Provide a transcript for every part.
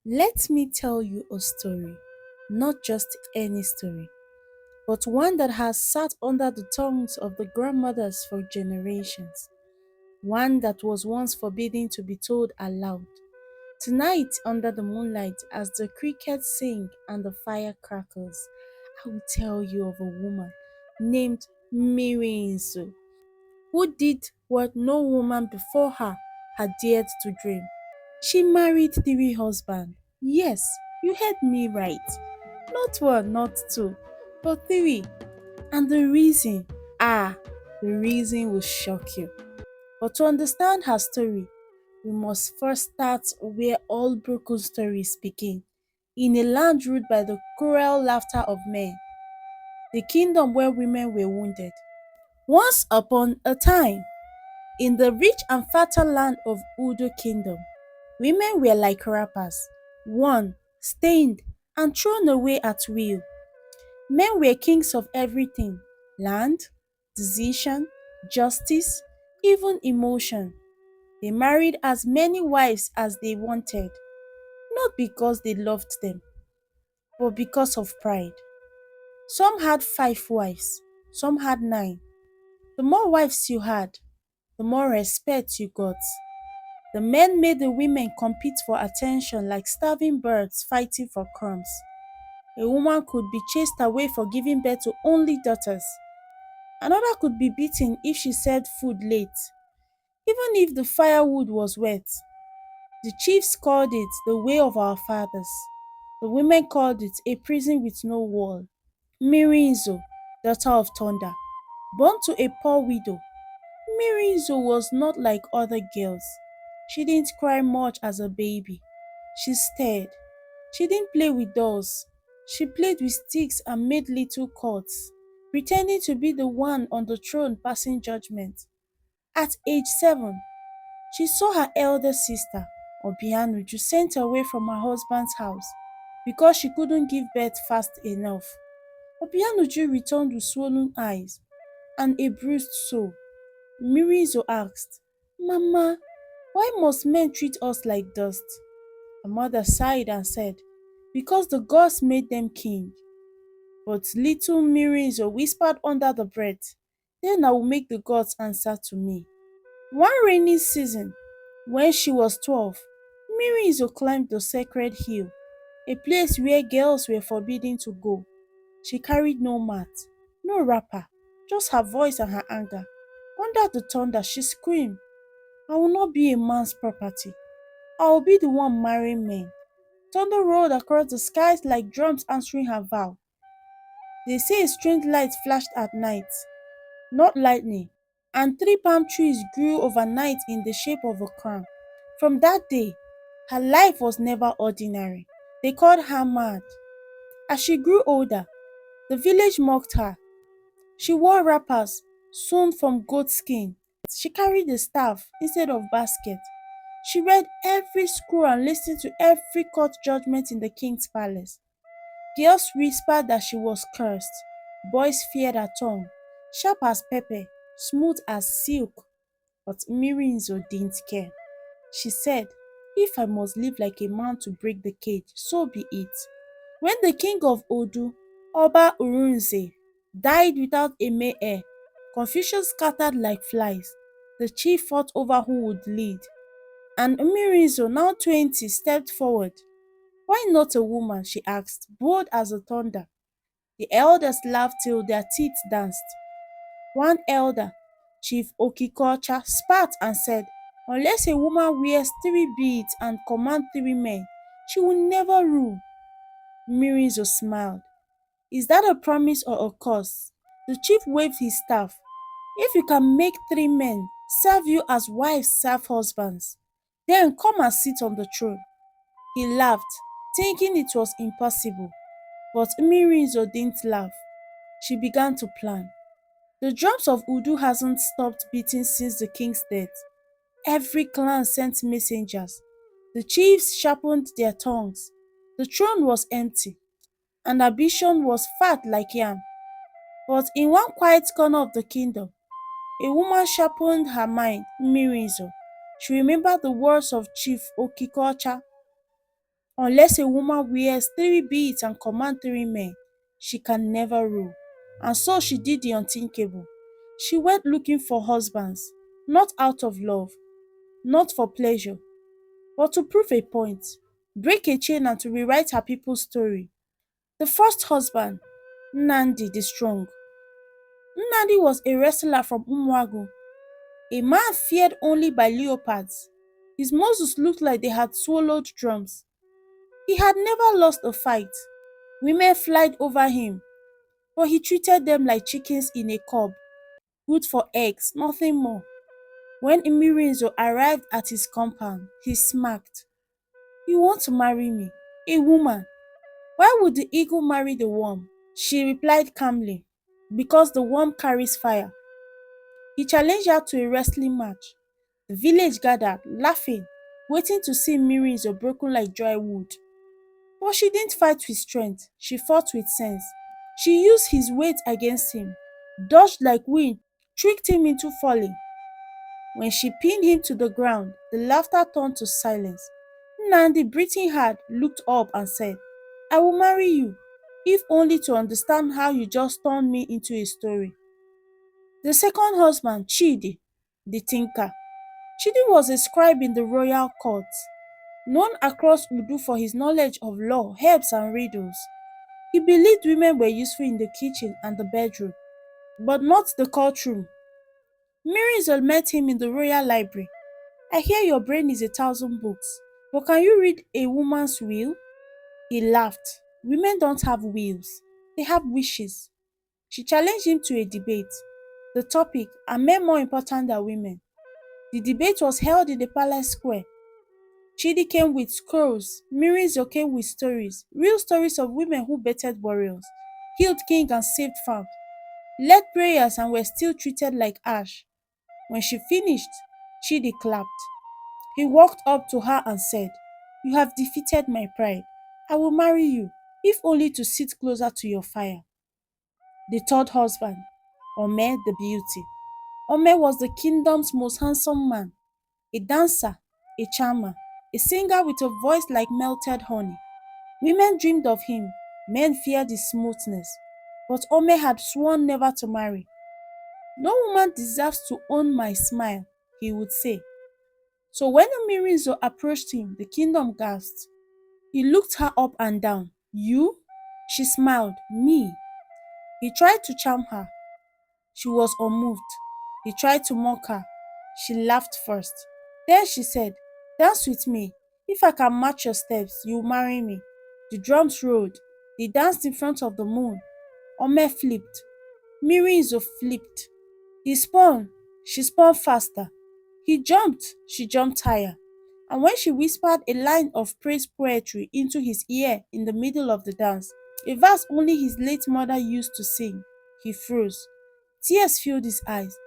Let me tell you a story, not just any story, but one that has sat under the tongues of the grandmothers for generations, one that was once forbidden to be told aloud. Tonight, under the moonlight, as the crickets sing and the fire crackles, I will tell you of a woman named Mmirinzo, who did what no woman before her had dared to dream. She married three husbands. Yes, you heard me right. Not one, not two, but three. And the reason will shock you. But to understand her story, we must first start where all broken stories begin. In a land ruled by the cruel laughter of men, the kingdom where women were wounded. Once upon a time, in the rich and fertile land of Odu Kingdom, women were like wrappers, worn, stained, and thrown away at will. Men were kings of everything: land, decision, justice, even emotion. They married as many wives as they wanted, not because they loved them, but because of pride. Some had 5 wives, some had 9. The more wives you had, the more respect you got. The men made the women compete for attention like starving birds fighting for crumbs. A woman could be chased away for giving birth to only daughters. Another could be beaten if she served food late, even if the firewood was wet. The chiefs called it the way of our fathers. The women called it a prison with no wall. Mmirinzo, daughter of thunder, born to a poor widow. Mmirinzo was not like other girls. She didn't cry much as a baby. She stared. She didn't play with dolls. She played with sticks and made little courts, pretending to be the one on the throne passing judgment. At age 7, she saw her elder sister, Obianuju, sent away from her husband's house because she couldn't give birth fast enough. Obianuju returned with swollen eyes and a bruised soul. Mirizo asked, "Mama, why must men treat us like dust?" Her mother sighed and said, "Because the gods made them king." But little Mirizo whispered under the breath, "Then I will make the gods answer to me." One rainy season, when she was 12, Mirizo climbed the sacred hill, a place where girls were forbidden to go. She carried no mat, no wrapper, just her voice and her anger. Under the thunder, she screamed, "I will not be a man's property. I will be the one marrying men." Thunder rolled across the skies like drums answering her vow. They say a strange light flashed at night, not lightning, and 3 palm trees grew overnight in the shape of a crown. From that day, her life was never ordinary. They called her mad. As she grew older, the village mocked her. She wore wrappers sewn from goat skin. She carried a staff instead of basket. She read every scroll and listened to every court judgment in the king's palace. Girls whispered that she was cursed. Boys feared her tongue, sharp as pepper, smooth as silk. But Mmirinzo didn't care. She said, "If I must live like a man to break the cage, so be it." When the king of Odu, Oba Urunze, died without a male heir, confusion scattered like flies. The chief fought over who would lead. And Mmirinzo, now 20, stepped forward. "Why not a woman?" she asked, bold as the thunder. The elders laughed till their teeth danced. One elder, Chief Okikocha, spat and said, "Unless a woman wears 3 beads and commands 3 men, she will never rule." Mmirinzo smiled. "Is that a promise or a curse?" The chief waved his staff. "If you can make 3 men serve you as wives serve husbands, then come and sit on the throne." He laughed, thinking it was impossible. But Mmirinzo didn't laugh. She began to plan. The drums of Udu hasn't stopped beating since the king's death. Every clan sent messengers. The chiefs sharpened their tongues. The throne was empty, and ambition was fat like yam. But in one quiet corner of the kingdom, a woman sharpened her mind, Mmirinzo. She remembered the words of Chief Okikocha. Unless a woman wears three beads and commands three men, she can never rule. And so she did the unthinkable. She went looking for husbands, not out of love, not for pleasure, but to prove a point, break a chain and to rewrite her people's story. The first husband, Nandi the Strong. Nnadi was a wrestler from Umwagu, a man feared only by leopards. His muscles looked like they had swallowed drums. He had never lost a fight. Women fled over him, but he treated them like chickens in a cob, good for eggs, nothing more. When Mmirinzo arrived at his compound, he smirked. You want to marry me? A woman? Why would the eagle marry the worm? She replied calmly, because the worm carries fire. He challenged her to a wrestling match. The village gathered, laughing, waiting to see Mmirinzo broken like dry wood. But she didn't fight with strength, she fought with sense. She used his weight against him, dodged like wind, tricked him into falling. When she pinned him to the ground, the laughter turned to silence. Nandi, breathing hard, looked up and said, I will marry you, if only to understand how you just turned me into a story. The second husband, Chidi, the thinker. Chidi was a scribe in the royal court, known across Udu for his knowledge of law, herbs, and riddles. He believed women were useful in the kitchen and the bedroom, but not the courtroom. Mmirinzo met him in the royal library. I hear your brain is 1,000 books, but can you read a woman's will? He laughed. Women don't have wills, they have wishes. She challenged him to a debate. The topic, are men more important than women? The debate was held in the palace square. Chidi came with scrolls, Mmirinzo came with stories, real stories of women who bettered warriors, healed kings and saved farms, led prayers and were still treated like ash. When she finished, Chidi clapped. He walked up to her and said, You have defeated my pride. I will marry you, if only to sit closer to your fire. The third husband, Ome the Beauty. Ome was the kingdom's most handsome man, a dancer, a charmer, a singer with a voice like melted honey. Women dreamed of him, men feared his smoothness. But Ome had sworn never to marry. No woman deserves to own my smile, he would say. So when Mmirinzo approached him, the kingdom gasped. He looked her up and down. You? She smiled. Me. He tried to charm her. She was unmoved. He tried to mock her. She laughed first. Then she said, Dance with me. If I can match your steps, you'll marry me. The drums rolled. They danced in front of the moon. Ome flipped. Mmirinzo flipped. He spun. She spun faster. He jumped. She jumped higher. And when she whispered a line of praise poetry into his ear in the middle of the dance, a verse only his late mother used to sing, he froze. Tears filled his eyes.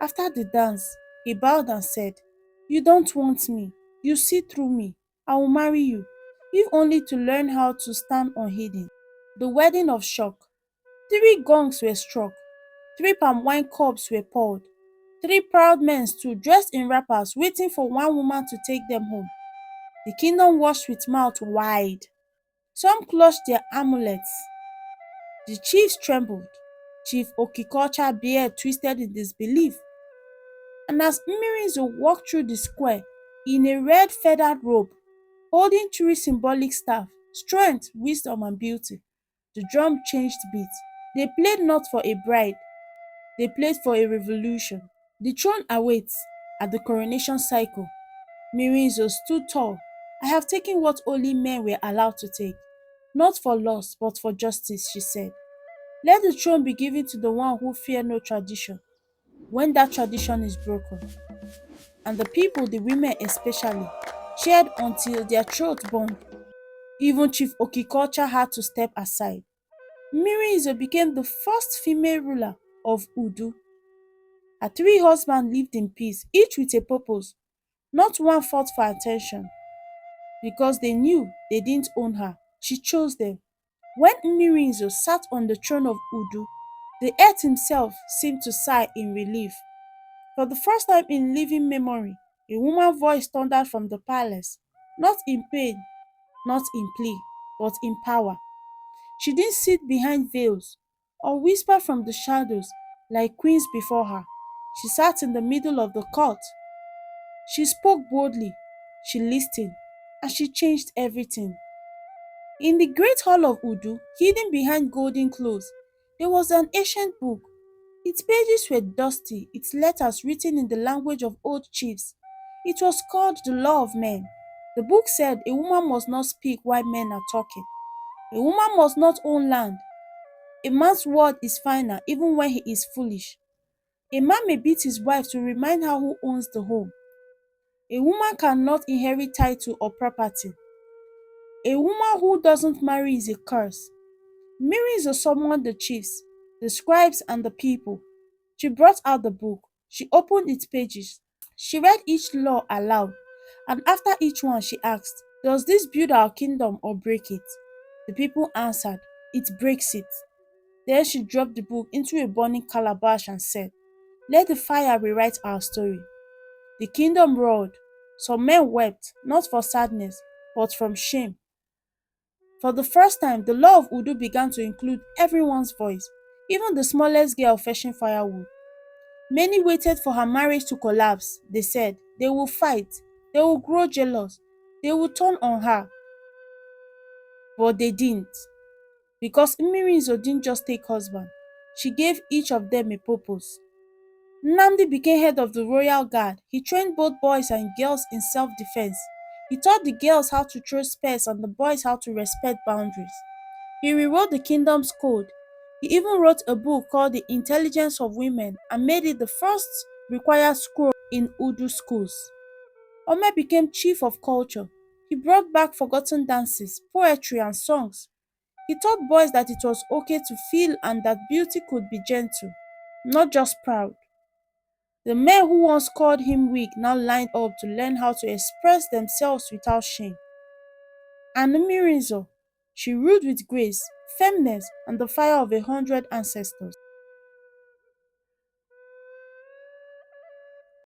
After the dance, he bowed and said, You don't want me. You see through me. I will marry you, if only to learn how to stand unhidden. The wedding of shock. 3 gongs were struck. 3 palm wine cups were poured. 3 proud men stood dressed in wrappers, waiting for one woman to take them home. The kingdom watched with mouth wide. Some clutched their amulets. The chiefs trembled. Chief Okikocha beard twisted in disbelief. And as Mmirinzo walked through the square in a red feathered robe, holding 3 symbolic staff, strength, wisdom, and beauty, the drum changed beats. They played not for a bride, they played for a revolution. The throne awaits at the coronation cycle. Mmirinzo stood tall. I have taken what only men were allowed to take. Not for loss, but for justice, she said. Let the throne be given to the one who fear no tradition, when that tradition is broken. And the people, the women especially, cheered until their throats burned. Even Chief Okikocha had to step aside. Mmirinzo became the first female ruler of Udu. Her 3 husbands lived in peace, each with a purpose. Not one fought for attention, because they knew they didn't own her. She chose them. When Mmirinzo sat on the throne of Udu, the earth himself seemed to sigh in relief. For the first time in living memory, a woman's voice thundered from the palace, not in pain, not in play, but in power. She didn't sit behind veils or whisper from the shadows like queens before her. She sat in the middle of the court. She spoke boldly, she listened, and she changed everything. In the great hall of Udu, hidden behind golden clothes, there was an ancient book. Its pages were dusty, its letters written in the language of old chiefs. It was called the Law of Men. The book said a woman must not speak while men are talking. A woman must not own land. A man's word is final even when he is foolish. A man may beat his wife to remind her who owns the home. A woman cannot inherit title or property. A woman who doesn't marry is a curse. Mmirinzo summoned the chiefs, the scribes, and the people. She brought out the book. She opened its pages. She read each law aloud, and after each one she asked, "Does this build our kingdom or break it?" The people answered, "It breaks it." Then she dropped the book into a burning calabash and said, "Let the fire rewrite our story." The kingdom roared. Some men wept, not for sadness, but from shame. For the first time, the law of Udu began to include everyone's voice, even the smallest girl fetching firewood. Many waited for her marriage to collapse. They said, they will fight, they will grow jealous, they will turn on her. But they didn't. Because Mmirinzo didn't just take husband, she gave each of them a purpose. Nnamdi became head of the royal guard. He trained both boys and girls in self-defense. He taught the girls how to throw spears and the boys how to respect boundaries. He rewrote the kingdom's code. He even wrote a book called The Intelligence of Women and made it the first required scroll in Udu schools. Ome became chief of culture. He brought back forgotten dances, poetry, and songs. He taught boys that it was okay to feel and that beauty could be gentle, not just proud. The men who once called him weak now lined up to learn how to express themselves without shame. And Mmirinzo, she ruled with grace, firmness, and the fire of 100 ancestors.